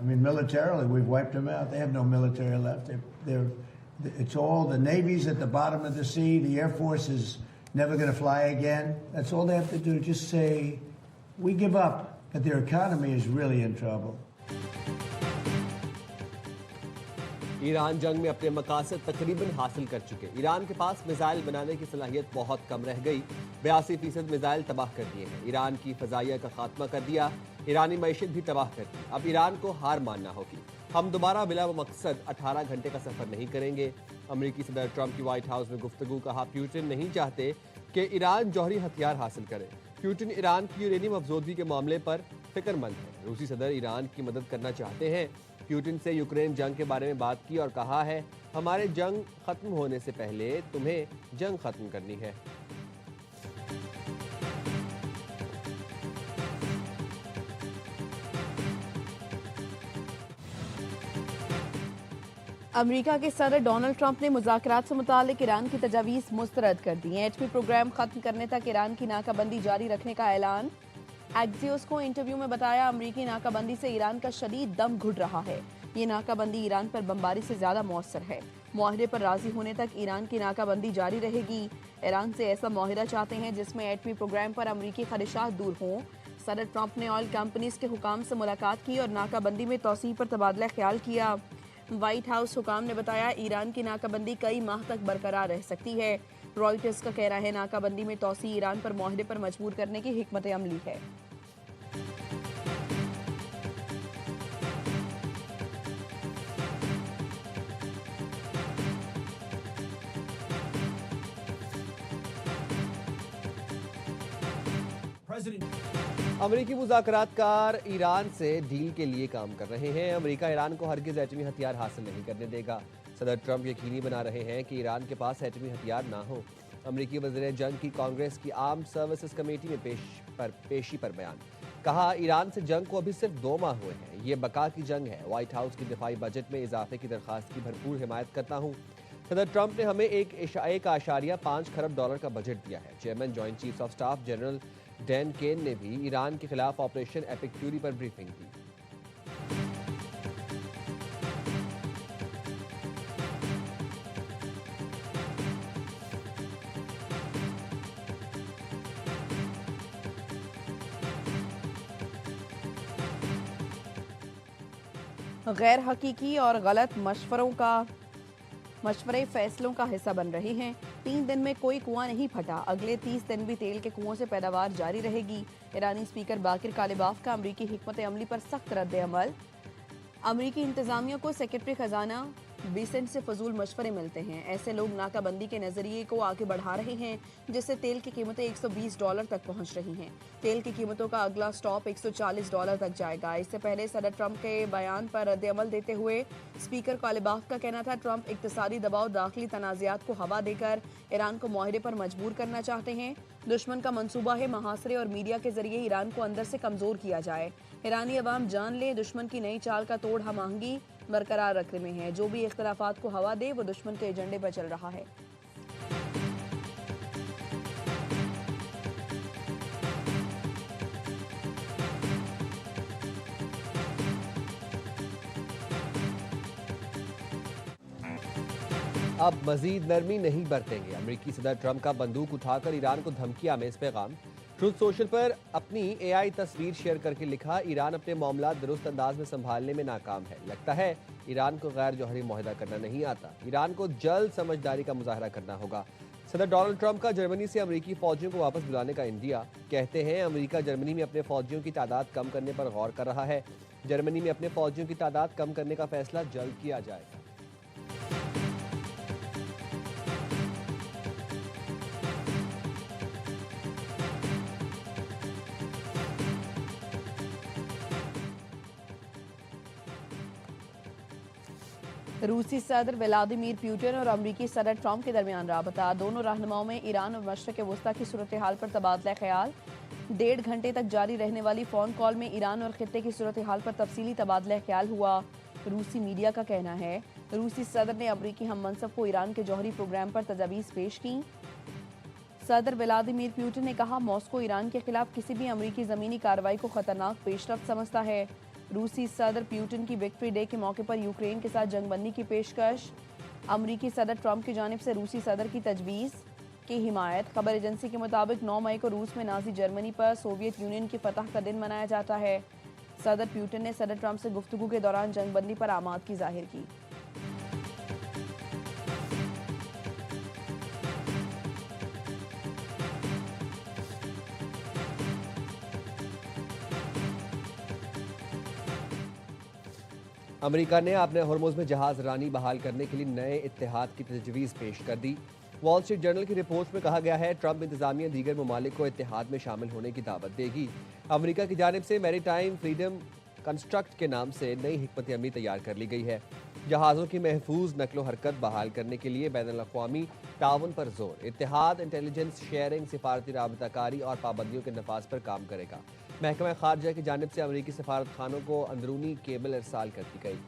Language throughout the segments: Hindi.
I mean, militarily, we've wiped them out. They have no military left. It's all the Navy's at the bottom of the sea. The Air Force is never going to fly again. That's all they have to do. Just say, we give up. But their economy is really in trouble. Iran जंग में अपने मकासद तकरीबन हासिल कर चुके। ईरान के पास मिसाइल बनाने की सलाहियत बहुत कम रह गई। 82% मिसाइल तबाह कर दिए हैं। ईरान की फजाइया का खात्मा कर दिया। ईरानी मईशत भी तबाह कर दी। अब ईरान को हार मानना होगी। हम दोबारा बिला मकसद 18 घंटे का सफर नहीं करेंगे। अमेरिकी सदर ट्रंप की व्हाइट हाउस में गुफ्तगू। कहा, प्यूटिन नहीं चाहते कि ईरान जौहरी हथियार हासिल करे। प्यूटिन ईरान की यूरेनियम अफजोदगी के मामले पर फिक्रमंद है। रूसी सदर ईरान की मदद करना चाहते हैं। प्यूटिन से यूक्रेन जंग के बारे में बात की और कहा है, हमारे जंग खत्म होने से पहले तुम्हें जंग खत्म करनी है। अमेरिका के सदर डोनाल्ड ट्रंप ने मुज़ाकरात से मुतालिक ईरान की तजावीज़ मुस्तरद कर दी हैं। एटमी प्रोग्राम खत्म करने तक ईरान की नाकाबंदी जारी रखने का ऐलान। एक्सियोस को इंटरव्यू में बताया, अमेरिकी नाकाबंदी से ईरान का शदीद दम घुट रहा है। ये नाकाबंदी ईरान पर बमबारी से ज्यादा मौसर है। मुआहदे पर राजी होने तक ईरान की नाकाबंदी जारी रहेगी। ईरान से ऐसा मुआहदा चाहते हैं जिसमें एटमी प्रोग्राम पर अमेरिकी खदशात दूर हों। सदर ट्रंप ने ऑयल कंपनीज के हुकाम से मुलाकात की और नाकाबंदी में तौसीह पर तबादला ख्याल किया। व्हाइट हाउस हुकाम ने बताया, ईरान की नाकाबंदी कई माह तक बरकरार रह सकती है। रॉयटर्स का कहना है, नाकाबंदी में तौसीह ईरान पर मुआहदे पर मजबूर करने की हिकमत अमली है। अमेरिकी मुज़ाकरातकार ईरान से डील के लिए काम कर रहे हैं। अमेरिका ईरान को हरगिज़ एटमी हथियार हासिल नहीं करने देगा। सदर ट्रंप यकीनी बना रहे हैं कि ईरान के पास एटमी हथियार ना हो। अमेरिकी वज़ीर जंग की कांग्रेस की आर्म्ड सर्विसेज कमेटी में पेशी पर बयान। कहा, ईरान से जंग को अभी सिर्फ 2 माह हुए हैं। ये बका की जंग है। व्हाइट हाउस की दिफाई बजट में इजाफे की दरखास्त की भरपूर हिमायत करता हूँ। सदर ट्रंप ने हमें 1.5 खरब डॉलर का बजट दिया है। Chairman joint chiefs of staff general Dan Caine ने भी ईरान के खिलाफ ऑपरेशन एपिक फ्यूरी पर ब्रीफिंग की। गैर हकीकी और गलत मशवरे फैसलों का हिस्सा बन रहे हैं। 3 दिन में कोई कुआं नहीं फटा। अगले 30 दिन भी तेल के कुओं से पैदावार जारी रहेगी। ईरानी स्पीकर बाकिर कालिबाफ का अमरीकी हिकमत अमली पर सख्त रद्द अमल। अमरीकी इंतजामिया को सेक्रेटरी खजाना बीसेंट से फजूल मशवरे मिलते हैं। ऐसे लोग नाकाबंदी के नजरिए को आगे बढ़ा रहे हैं, जिससे तेल की कीमतें $120 तक पहुंच रही हैं। तेल की कीमतों का अगला स्टॉप $140 तक जाएगा। इससे पहले सदर ट्रंप के बयान पर रद्द अमल देते हुए स्पीकर कालिबाफ का कहना था, ट्रंप इक्तिसादी दबाव, दाखिली तनाज़ात को हवा देकर ईरान को मुआहदे पर मजबूर करना चाहते हैं। दुश्मन का मंसूबा है मुहासरे और मीडिया के जरिए ईरान को अंदर से कमजोर किया जाए। ईरानी अवाम जान ले, दुश्मन की नई चाल का तोड़ हम आहंगी बरकरार रखने में है। जो भी इख्तलाफात को हवा दे वो दुश्मन के एजेंडे पर चल रहा है। अब मजीद नरमी नहीं बरतेंगे। अमेरिकी सदर ट्रंप का बंदूक उठाकर ईरान को धमकियां में इस पैगाम। ट्रुथ सोशल पर अपनी एआई तस्वीर शेयर करके लिखा, ईरान अपने मामला दुरुस्त अंदाज में संभालने में नाकाम है। लगता है ईरान को गैर जौहरी मुआहदा करना नहीं आता। ईरान को जल्द समझदारी का मुजाहरा करना होगा। सदर डोनाल्ड ट्रंप का जर्मनी से अमेरिकी फौजियों को वापस बुलाने का इंडिया। कहते हैं अमेरिका जर्मनी में अपने फौजियों की तादाद कम करने पर गौर कर रहा है। जर्मनी में अपने फौजियों की तादाद कम करने का फैसला जल्द किया जाएगा। रूसी सदर व्लादिमीर पुतिन और अमरीकी सदर ट्रंप के दरमियान राबता। दोनों रहनुमाओं में ईरान और मशरक़ वस्ता की सूरत हाल पर तबादला ख्याल। 1.5 घंटे तक जारी रहने वाली फ़ोन कॉल में ईरान और खित्ते की सूरत हाल पर तफसीली तबादला ख्याल हुआ। रूसी मीडिया का कहना है, रूसी सदर ने अमरीकी हम मनसब को ईरान के जौहरी प्रोग्राम पर तजावीज़ पेश की। सदर व्लादिमीर पुतिन ने कहा, मॉस्को ईरान के खिलाफ किसी भी अमरीकी ज़मीनी कार्रवाई को खतरनाक पेशरफ्त समझता है। रूसी सदर पुतिन की विक्ट्री डे के मौके पर यूक्रेन के साथ जंगबंदी की पेशकश। अमरीकी सदर ट्रंप की जानिब से रूसी सदर की तजवीज़ की हिमायत। खबर एजेंसी के मुताबिक 9 मई को रूस में नाजी जर्मनी पर सोवियत यूनियन की फतह का दिन मनाया जाता है। सदर पुतिन ने सदर ट्रंप से गुफ्तगू के दौरान जंगबंदी पर आमादगी जाहिर की। अमेरिका ने अपने हॉर्मुज़ में जहाज रानी बहाल करने के लिए नए इत्तेहाद की तजवीज़ पेश कर दी। वॉल स्ट्रीट जर्नल की रिपोर्ट में कहा गया है ट्रंप इंतजामिया दीगर ममालिक को इत्तेहाद में शामिल होने की दावत देगी। अमेरिका की जानिब से मैरीटाइम फ्रीडम कंस्ट्रक्ट के नाम से नई हिकमत अमली तैयार कर ली गई है। जहाज़ों की महफूज नकलो हरकत बहाल करने के लिए बैनुल-अक़वामी ताउन पर जोर। इत्तेहाद इंटेलिजेंस शेयरिंग, सिफारती राबताकारी और पाबंदियों के नफाज पर काम करेगा। महकमा खारजा की जानिब से अमरीकी सफारत खानों को अंदरूनी केबल इरसाल कर दी गई।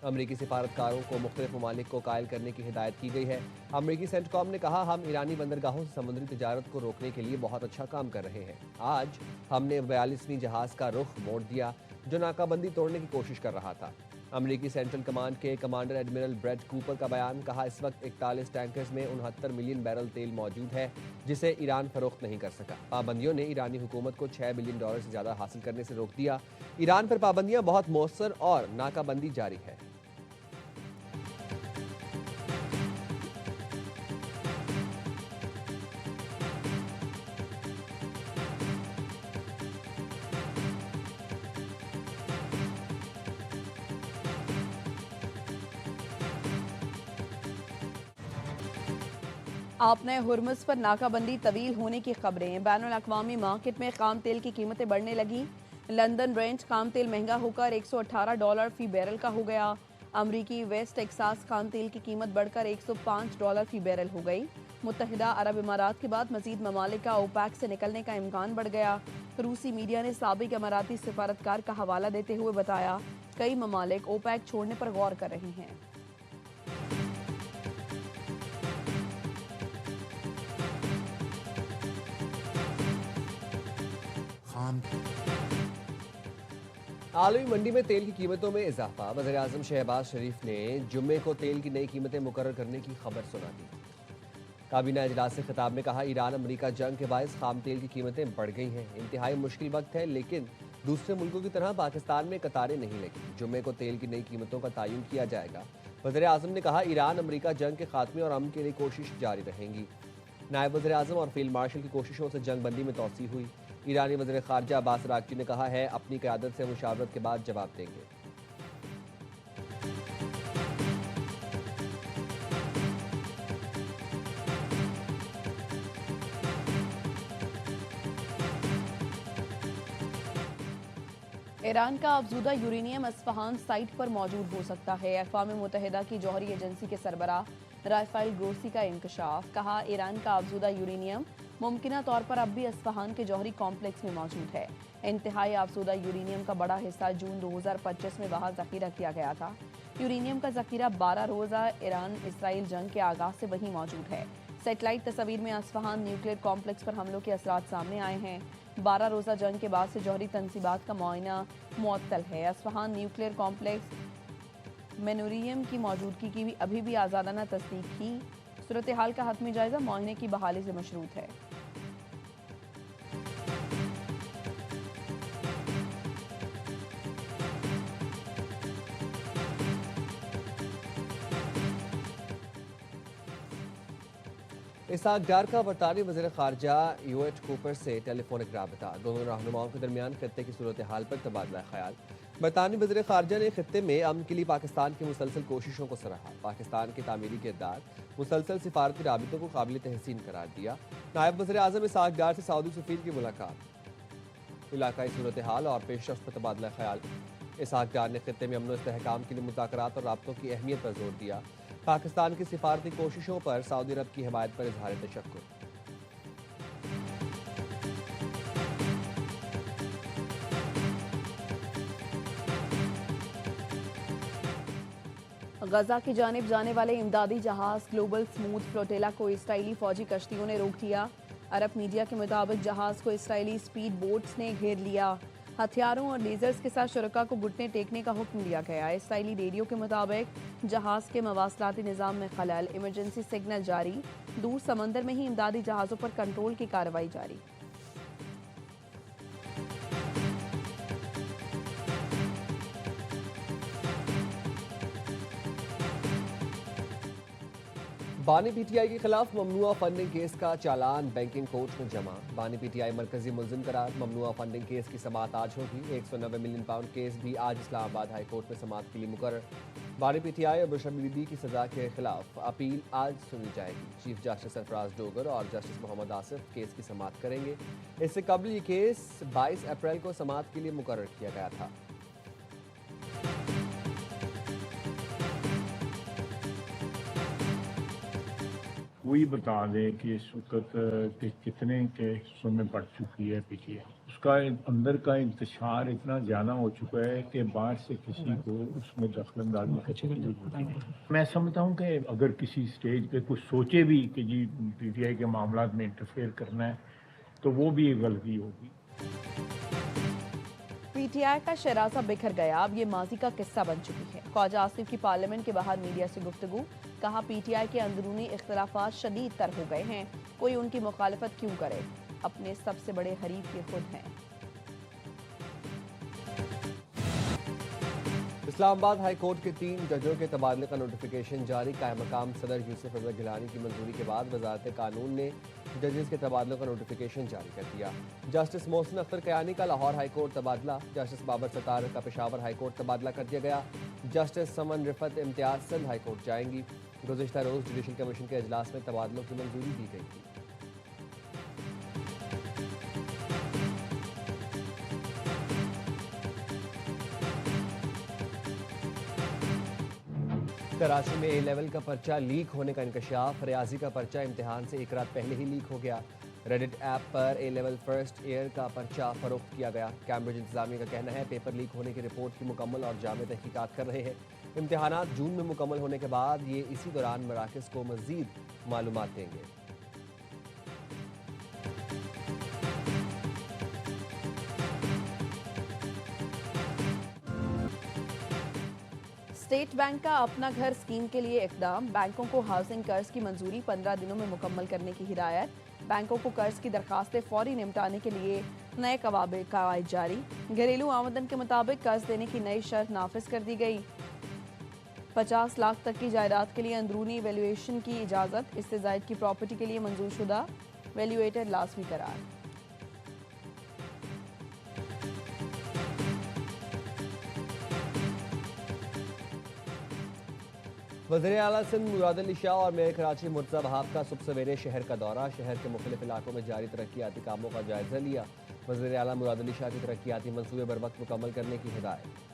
अमरीकी सिफारतकारों को मुख्तलिफ ममालिक को कायल करने की हिदायत की गई है। अमरीकी सेंटकॉम ने कहा, हम ईरानी बंदरगाहों से समुद्री तजारत को रोकने के लिए बहुत अच्छा काम कर रहे हैं। आज हमने 42वीं जहाज का रुख मोड़ दिया जो नाकाबंदी तोड़ने की कोशिश कर रहा था। अमरीकी सेंट्रल कमांड के कमांडर एडमिरल ब्रेट कूपर का बयान। कहा, इस वक्त 41 टैंकर्स में 69 मिलियन बैरल तेल मौजूद है जिसे ईरान फरोख्त नहीं कर सका। पाबंदियों ने ईरानी हुकूमत को $6 बिलियन से ज्यादा हासिल करने से रोक दिया। ईरान पर पाबंदियां बहुत मौसर और नाकाबंदी जारी है। आप नए हुर्मुज़ पर नाकाबंदी तवील होने की खबरें। बैनुल-अक़वामी मार्केट में खाम तेल की कीमतें बढ़ने लगी। लंदन ब्रेंट खाम तेल महंगा होकर $118 फी बैरल का हो गया। अमरीकी वेस्ट टेक्सास खाम तेल की कीमत बढ़कर $105 फी बैरल हो गई। मुत्तहिदा अरब इमारात के बाद मजीद ममालिक का ओपेक से निकलने का इम्कान बढ़ गया। रूसी मीडिया ने साबिक इमाराती सिफारतकार का हवाला देते हुए बताया, कई ममालिक ओपेक छोड़ने पर गौर कर रहे हैं। आलमी मंडी में तेल की कीमतों में इजाफा। वज़ीर-ए-आज़म शहबाज शरीफ ने जुम्मे को तेल की नई कीमतें मुकर्रर करने की खबर सुना दी। काबीना इजलास से खिताब में कहा, ईरान अमरीका जंग के बायस खाम तेल की कीमतें बढ़ गई हैं। इंतहाई मुश्किल वक्त है, लेकिन दूसरे मुल्कों की तरह पाकिस्तान में कतारें नहीं लगी। जुम्मे को तेल की नई कीमतों का तयन किया जाएगा। वज़ीर-ए-आज़म ने कहा, ईरान अमरीका जंग के खात्मे और अमन के लिए कोशिश जारी रहेंगी। नायब वज़ीर-ए-आज़म और फील्ड मार्शल की कोशिशों से जंग बंदी में तोसी हुई। ईरानी वज़ीर ख़ारजा अब्बास अराग़ची ने कहा है, अपनी क़यादत से मुशावरत के बाद जवाब देंगे। ईरान का अफजूदा यूरेनियम अस्फहान साइट पर मौजूद हो सकता है। अक़वाम मुत्तहिदा की जौहरी एजेंसी के सरबराह राफेल ग्रोसी का इंकशाफ। कहा, ईरान का अफजूदा यूरेनियम मुमकिना तौर पर अब भी अस्फहान के जौहरी कॉम्प्लेक्स में मौजूद है। इंतहाई अफजूदा यूरेनियम का बड़ा हिस्सा जून 2025 में वहाँ ज़ख़ीरा किया गया था। यूरेनियम का ज़ख़ीरा 12 रोज़ा ईरान इसराइल जंग के आगाज़ से वहीं मौजूद है। सेटेलाइट तस्वीर में अस्फहान न्यूक्लियर कॉम्प्लेक्स पर हमलों के असरात सामने आए हैं। 12 रोज़ा जंग के बाद से जौहरी तनसीबात का मुआयना मुअत्तल है। अस्फहान न्यूक्लियर कॉम्प्लेक्स मेनोरियम की मौजूदगी की भी अभी भी आज़ादाना तस्दीक की। सूरत हाल का हतमी जायजा मुआयने की बहाली से मशरूत है। इसहाक डार का बरतानी वज़ीर ख़ारजा यूएट कूपर से टेलीफोनिक राबता। दोनों रहनुमाओं के दरमियान खत्ते की सूरत हाल पर तबादला ख्याल। बरतानी वज़ीर ख़ारजा ने खत्ते में अमन के लिए पाकिस्तान की मुसलसल कोशिशों को सराहा। पाकिस्तान के तामीरी किरदार, मुसलसल सिफारती राबितों को काबिल तहसीन करार दिया। नायब वज़ीर-ए-आज़म इसहाक डार से सऊदी सफ़ीर की मुलाकात। इलाकाई सूरत हाल और पेशरफ्त पर तबादला ख्याल। इसहाक डार ने खत्ते में अमन व इस्तेहकाम के लिए मुज़ाकरात और राब्तों की अहमियत पर जोर दिया। पाकिस्तान की सिफारती कोशिशों पर सऊदी अरब की हिमायत पर इजहार तशक्कुर। गजा की जानिब जाने वाले इमदादी जहाज ग्लोबल स्मूथ फ्लोटेला को इसराइली फौजी कश्तियों ने रोक दिया। अरब मीडिया के मुताबिक जहाज को इसराइली स्पीड बोट्स ने घेर लिया। हथियारों और लेजर्स के साथ शुरका को घुटने टेकने का हुक्म दिया गया। इसराइली रेडियो के मुताबिक जहाज के मवासलाती निज़ाम में खलल, इमरजेंसी सिग्नल जारी, दूर समंदर में ही इमदादी जहाज़ों पर कंट्रोल की कार्रवाई जारी। बानी पीटीआई के खिलाफ ममनुआ फंडिंग केस का चालान बैंकिंग कोर्ट में जमा। बानी पीटीआई मरकजी मुलजिम करार। ममनुआ फंडिंग केस की समाअत आज होगी। 190 मिलियन पाउंड केस भी आज इस्लामाबाद हाई कोर्ट में समाअत के लिए मुकर्रर। बानी पीटीआई और बुशरा बीबी की सजा के खिलाफ अपील आज सुनी जाएगी। चीफ जस्टिस सरफराज डोगर और जस्टिस मोहम्मद आसिफ केस की समाअत करेंगे। इससे कबल ये केस 22 अप्रैल को समाअत के लिए मुकर्रर किया गया था। वही बता दें कि इस वक्त के कितने के हिस्सों में बढ़ चुकी है पीटीआई। उसका अंदर का इंतशार इतना ज़्यादा हो चुका है कि बाहर से किसी को उसमें दखलंदाजी का जरूरत नहीं है। मैं समझता हूँ कि अगर किसी स्टेज पे कुछ सोचे भी कि जी पीटीआई के मामला में इंटरफेयर करना है तो वो भी एक गलती होगी। पीटीआई का शरासा बिखर गया, अब ये माजी का किस्सा बन चुकी है। ख्वाजा आसिफ की पार्लियामेंट के बाहर मीडिया से गुफ्तगू, कहा पीटीआई के अंदरूनी इख्तलाफात शदीद तर हो गए हैं, कोई उनकी मुखालफत क्यों करे, अपने सबसे बड़े हरीफ ये खुद हैं। इस्लामाबाद हाई कोर्ट के 3 जजों के तबादले का नोटिफिकेशन जारी। कायम मकाम सदर यूसुफ रजा गिलानी की मंजूरी के बाद वजारत कानून ने जजेस के तबादलों का नोटिफिकेशन जारी कर दिया। जस्टिस मोहसिन अख्तर कयानी का लाहौर हाई कोर्ट तबादला। जस्टिस बाबर सत्तार का पेशावर हाई कोर्ट तबादला कर दिया गया। जस्टिस समन रिफत इम्तियाज सिंध हाई कोर्ट जाएंगी। गुज़िश्ता रोज जुडिशल कमीशन के अजलास में तबादलों की मंजूरी दी गई थी। कराची में ए लेवल का पर्चा लीक होने का इंकशाफ। रियाजी का पर्चा इम्तिहान से एक रात पहले ही लीक हो गया। रेडिट ऐप पर ए लेवल फर्स्ट ईयर का पर्चा फरोख्त किया गया। कैम्ब्रिज इंतजामिया का कहना है पेपर लीक होने की रिपोर्ट की मुकम्मल और जामे तहकीकात कर रहे हैं। इम्तिहानात जून में मुकम्मल होने के बाद ये इसी दौरान मराकज़ को मज़ीद मालूमात देंगे। स्टेट बैंक का अपना घर स्कीम के लिए इकदाम। बैंकों को हाउसिंग कर्ज की मंजूरी 15 दिनों में मुकम्मल करने की हिदायत। बैंकों को कर्ज की दरखास्तें फौरी निपटाने के लिए नए कवायद जारी। घरेलू आमदन के मुताबिक कर्ज देने की नई शर्त नाफिज कर दी गई। 50 लाख तक की जायदाद के लिए अंदरूनी वैल्यूएशन की इजाज़त। इससे ज़ायद की प्रॉपर्टी के लिए मंजूरशुदा वैल्यूएटर लाजमी करार। वज़ीर आला सिंध मुराद अली शाह और मेयर कराची मुर्तज़ा वहाब का सुबह सवेरे शहर का दौरा। शहर के मुख्तलिफ इलाकों में जारी तरक्याती कामों का जायजा लिया। वज़ीर आला मुराद अली शाह की तरक्याती मंसूबे बर वक्त मुकम्मल करने की हिदायत।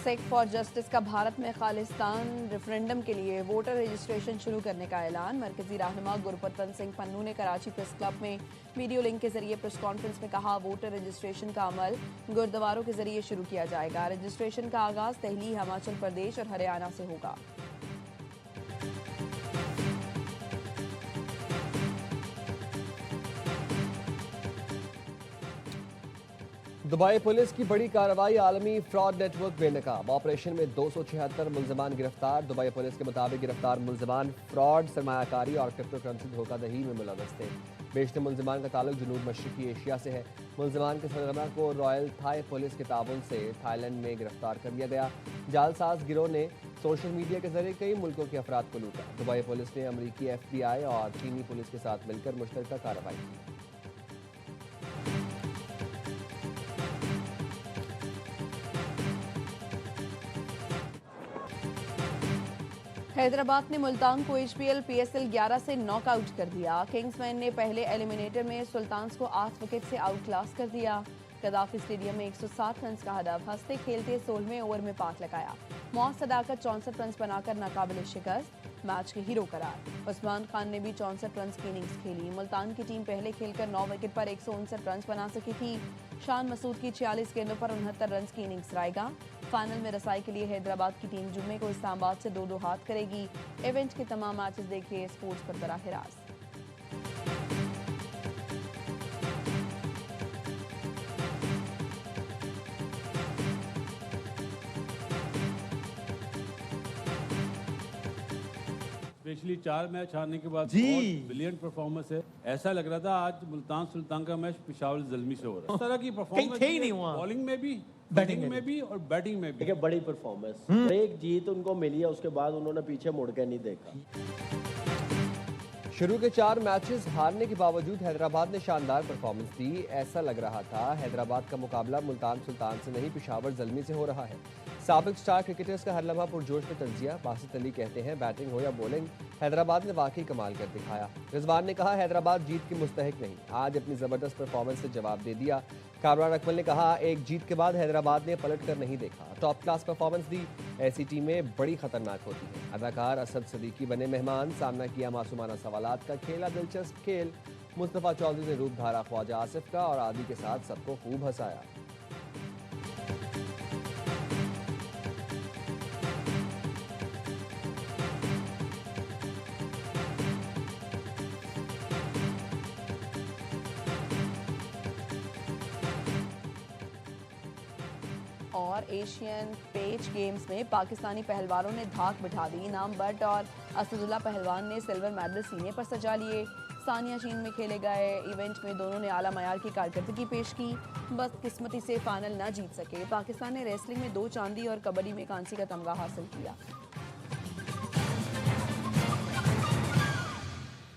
सेक फॉर जस्टिस का भारत में खालिस्तान रेफरेंडम के लिए वोटर रजिस्ट्रेशन शुरू करने का ऐलान। मरकजी रहनुमा गुरपतन सिंह पन्नू ने कराची प्रेस क्लब में वीडियो लिंक के जरिए प्रेस कॉन्फ्रेंस में कहा वोटर रजिस्ट्रेशन का अमल गुरुद्वारों के जरिए शुरू किया जाएगा। रजिस्ट्रेशन का आगाज दिल्ली, हिमाचल प्रदेश और हरियाणा से होगा। दुबई पुलिस की बड़ी कार्रवाई। आलमी फ्रॉड नेटवर्क बेनकाब। ऑपरेशन में 276 मुलजमान गिरफ्तार। दुबई पुलिस के मुताबिक गिरफ्तार मुलजमान फ्रॉड, सरमायाकारी और क्रिप्टो करेंसी धोखाधड़ी में मुलव्वस थे। बेशतर मुलजमान का ताल्लुक जनूब मशरकी एशिया से है। मुलजमान के सरगना को रॉयल थाई पुलिस के ताबन से थाईलैंड में गिरफ्तार कर लिया गया। जालसाज गिरोह ने सोशल मीडिया के जरिए कई मुल्कों के अफराद को लूटा। दुबई पुलिस ने अमरीकी FBI और चीनी पुलिस के साथ मिलकर मुश्तरका कार्रवाई की। हैदराबाद ने मुल्तान को HPL PSL 11 से नॉकआउट कर दिया। किंग्समैन ने पहले एलिमिनेटर में सुल्तान्स को 8 विकेट से आउट क्लास कर दिया। कदाफी स्टेडियम में 107 रन का हदफ। हंसते खेलते 16वें ओवर में पाक लगाया। मौत सदाकत 64 रन बनाकर नाकाबिल शिकस्त। मैच के हीरो करार। उस्मान खान ने भी 64 रन की इनिंग्स खेली। मुल्तान की टीम पहले खेलकर 9 विकेट पर 159 रन बना सकी थी। शान मसूद की 46 गेंदों पर 69 रन की इनिंग्स रायगा। फाइनल में रसाई के लिए हैदराबाद की टीम जुम्मे को इस्लामाबाद से 2-2 हाथ करेगी। इवेंट के तमाम मैचेस देखिए स्पोर्ट्स पर बराह रास्त। स्पेशली 4 मैच हारने के बाद जी। ब्रिलियंट परफॉर्मेंस है। ऐसा लग रहा था आज मुल्तान सुल्तान का मैच पेशावर जल्मी से हो रहा है। इस तरह की परफॉर्मेंस थे ही नहीं वहाँ। बॉलिंग में भी, बैटिंग बैटिंग में भी और बैटिंग में भी। देखिए बड़ी परफॉर्मेंस, एक जीत उनको मिली है, उसके बाद उन्होंने पीछे मुड़ के नहीं देखा। शुरू के 4 मैचेस हारने के बावजूद हैदराबाद ने शानदार परफॉर्मेंस दी। ऐसा लग रहा था हैदराबाद का मुकाबला मुल्तान सुल्तान से नहीं पेशावर जल्मी से हो रहा है। साबिक स्टार क्रिकेटर्स का हर लम्हा पुरजोश में तजिया। बासित अली कहते हैं बैटिंग हो या बॉलिंग, हैदराबाद ने वाकई कमाल कर दिखाया। रिजवान ने कहा हैदराबाद जीत की मुस्तहिक नहीं, आज अपनी जबरदस्त परफॉर्मेंस से जवाब दे दिया। कामरान अकमल ने कहा एक जीत के बाद हैदराबाद ने पलट कर नहीं देखा, टॉप क्लास परफॉर्मेंस दी। ऐसी टीमें बड़ी खतरनाक होती हैं। अदाकार असद सदीकी बने मेहमान, सामना किया मासूमाना सवालात का खेला दिलचस्प खेल। मुस्तफ़ा चौधरी ने रूप धारा ख्वाजा आसिफ का और आदि के साथ सबको खूब हंसाया। और एशियन पेच गेम्स में पाकिस्तानी पहलवानों ने धाक बिठा दी। इनाम बट और असदुल्ला पहलवान ने सिल्वर मेडल सीने पर सजा लिए। सानिया चीन में खेले गए इवेंट में दोनों ने आला मयार की कारकर्दगी पेश की, बस किस्मती से फाइनल न जीत सके। पाकिस्तान ने रेसलिंग में 2 चांदी और कबड्डी में कांसी का तमगा हासिल किया।